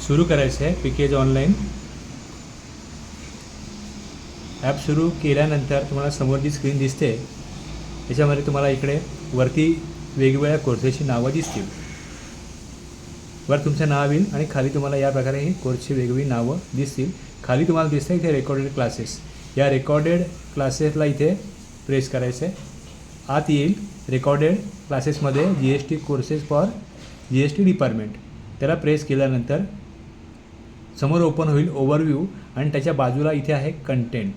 सुरू करायचं आहे पीकेज ऑनलाईन ॲप सुरू केल्यानंतर तुम्हाला समोर जी स्क्रीन दिसते त्याच्यामध्ये तुम्हाला इकडे वरती वेगवेगळ्या कोर्सेसची नावं दिसतील. वर तुमचं नाव येईल आणि खाली तुम्हाला या प्रकारे ही कोर्सची वेगवेगळी नावं दिसतील. खाली तुम्हाला दिसतं इथे रेकॉर्डेड क्लासेस. या रेकॉर्डेड क्लासेसला इथे प्रेस करायचं आहे. आत येईल रेकॉर्डेड क्लासेसमध्ये GST courses for GST department. त्याला प्रेस केल्यानंतर समोर ओपन होईल ओव्हरव्ह्यू आणि त्याच्या बाजूला इथे आहे कंटेंट.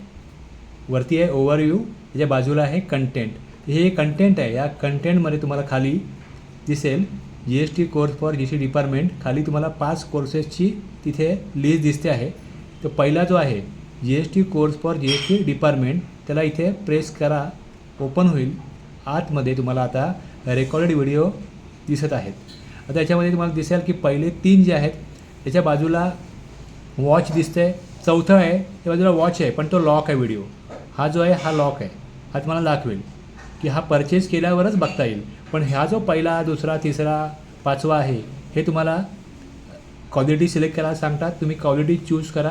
वरती आहे ओव्हरव्ह्यू, त्याच्या बाजूला आहे कंटेंट. हे कंटेंट आहे. या कंटेंटमध्ये तुम्हाला खाली दिसेल GST course for GST department. खाली तुम्हाला 5 कोर्सेसची तिथे लिस्ट दिसते आहे. तर पहिला जो आहे GST course for GST department त्याला इथे प्रेस करा, ओपन होईल. आतमध्ये तुम्हाला आता रेकॉर्डेड व्हिडिओ दिसत आहेत. आता याच्यामध्ये तुम्हाला दिसेल की पहिले 3 जे आहेत त्याच्या बाजूला वॉच दिसते. चौथं आहे त्या बाजूला वॉच आहे पण तो लॉक आहे व्हिडिओ. हा जो आहे हा लॉक आहे. हा तुम्हाला दाखवेल की हा परचेस केल्यावरच बघता येईल. पण हा जो पहिला, दुसरा, तिसरा, 5वा आहे हे तुम्हाला क्वालिटी सिलेक्ट करायला सांगतात. तुम्ही क्वालिटी चूज करा,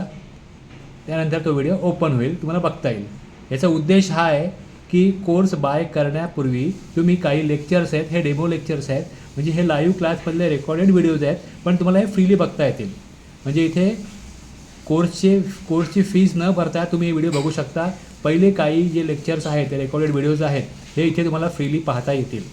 त्यानंतर तो व्हिडिओ ओपन होईल, तुम्हाला बघता येईल. याचा उद्देश हा आहे की कोर्स बाय करण्यापूर्वी तुम्ही काही लेक्चर्स आहेत, हे डेमो लेक्चर्स आहेत, म्हणजे हे लाईव्ह क्लासमधले रेकॉर्डेड व्हिडिओज आहेत पण तुम्हाला हे फ्रीली बघता येतील. म्हणजे इथे कोर्सची फीज न भरता तुम्ही हे व्हिडिओ बघू शकता. पहिले काही जे लेक्चर्स आहेत, ते रेकॉर्डेड व्हिडिओज आहेत, हे इथे तुम्हाला फ्रीली पाहता येतील.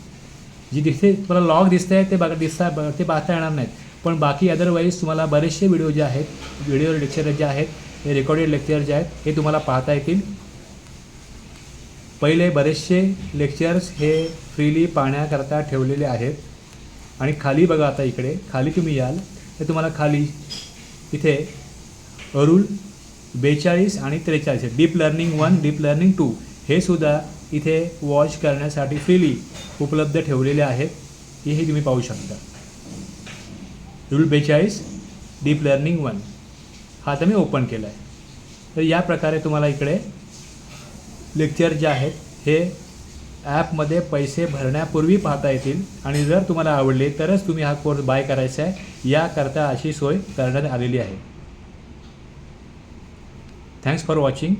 जी तिथे तुम्हाला लॉग दिसत आहे ते पाहता येणार नाहीत. पण बाकी अदरवाईज तुम्हाला बरेचसे व्हिडिओ जे आहेत, व्हिडिओ लेक्चर जे आहेत, हे रेकॉर्डेड लेक्चर जे आहेत हे तुम्हाला पाहता येतील. पहिले बरेचसे लेक्चर्स हे फ्रीली पाहण्याकरता ठेवलेले आहेत. आणि खाली बघा, आता इकडे खाली तुम्ही याल तर तुम्हाला खाली इथे रूल 42 आणि 43 डीप लर्निंग 1, डीप लर्निंग 2 हे सुद्धा इथे वॉच करण्यासाठी फ्रीली उपलब्ध ठेवलेले आहेत. हेही तुम्ही पाहू शकता. रूल 42 डीप लर्निंग 1 हा आता मी ओपन केला आहे. तर या प्रकारे तुम्हाला इकडे लेक्चर जे आहेत हे ॲपमध्ये पैसे भरण्यापूर्वी पाहता येतील. आणि जर तुम्हाला आवडले तरच तुम्ही हा कोर्स बाय करायचा आहे, याकरता अशी सोय करण्यात आलेली आहे. Thanks for watching.